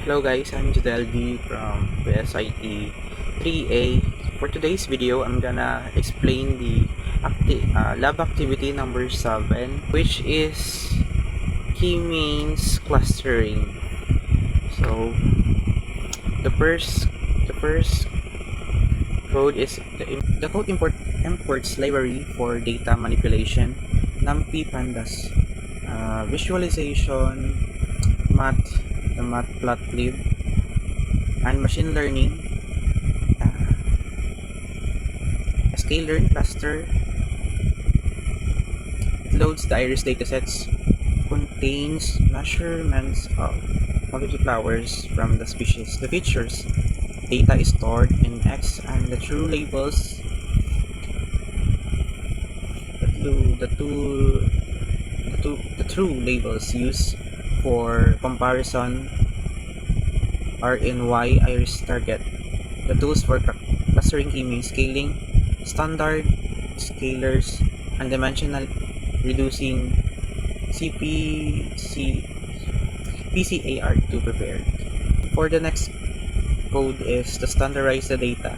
Hello guys, I'm Judelby from PSIT 3A. For today's video, I'm gonna explain the lab activity number 7, which is k-means clustering. So the first code is the code imports library for data manipulation, NumPy pandas, visualization, the matplotlib, and machine learning, sklearn cluster. It loads the iris datasets, contains measurements of flowers from the species. The features data is stored in X, and the true labels, the true labels used for comparison are in Y iris target. The tools for clustering k-means scaling, standard scalars, and dimensional reducing PCAR2 prepared. For the next code is to standardize the data.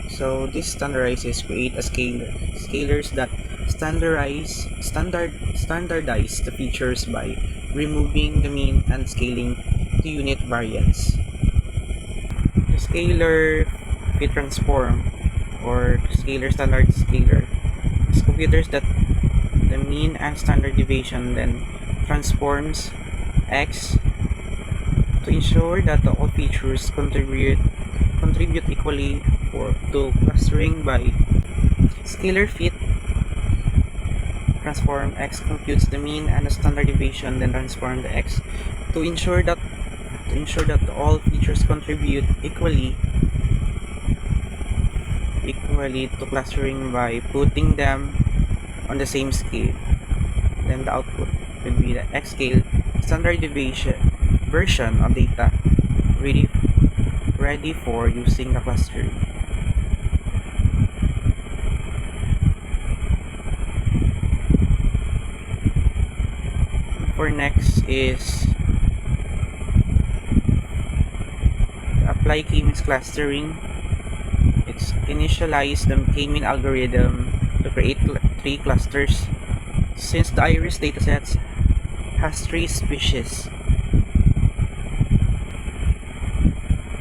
So this standardizes create a scalars that standardize the features by removing the mean and scaling to unit variance. The scalar fit transform or scalar standard scalar is computers that the mean and standard deviation then transforms X to ensure that all features contribute equally to clustering. By scalar fit transform X computes the mean and the standard deviation, then transform the X to ensure that all features contribute equally to clustering by putting them on the same scale. Then the output will be the X scale standard deviation version of data ready for using the clustering. For next is apply k-means clustering. It's initialize the k-mean algorithm to create 3 clusters. Since the iris datasets has 3 species,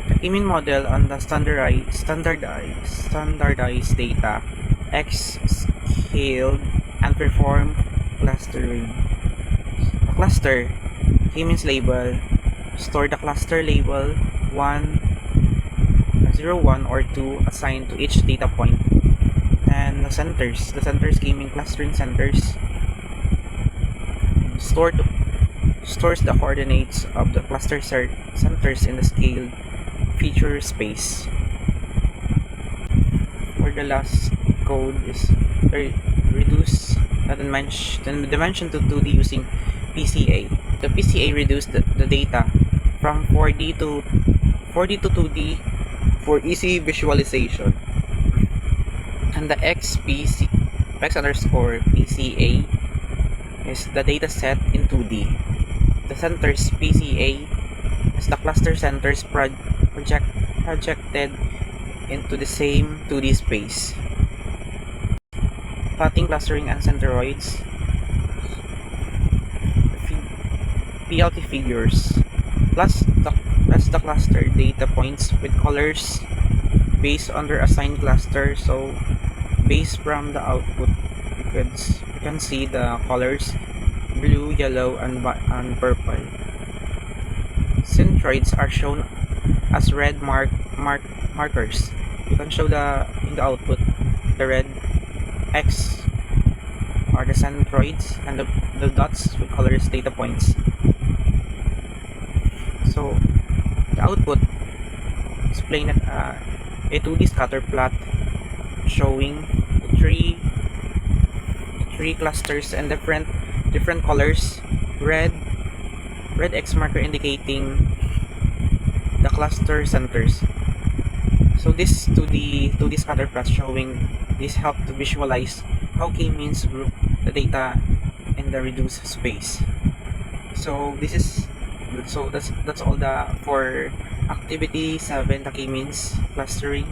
the k-mean model on the standardized data X scaled and perform clustering. The cluster k-means label store the cluster label 0, 1, or 2 assigned to each data point. And the centers k-mean clustering centers stores the coordinates of the cluster centers in the scaled feature space. For the last code is reduce the dimension to 2D using PCA. The PCA reduced the data from 4D to 2D for easy visualization. And the X underscore PCA is the data set in 2D. The centers PCA is the cluster centers projected into the same 2D space. Plotting clustering and centroids. PLT figures plus the cluster data points with colors based on their assigned cluster. So based from the output, you can see the colors blue, yellow, and purple. Centroids are shown as red markers. You can show in the output the red X are the centroids, and the dots with colors data points. So the output is plain a 2D scatter plot showing three clusters and different colors. Red X marker indicating the cluster centers. So this 2D scatter plot showing this help to visualize how k-means group the data in the reduced space. So this is So that's all the for activity 7, the K-means clustering.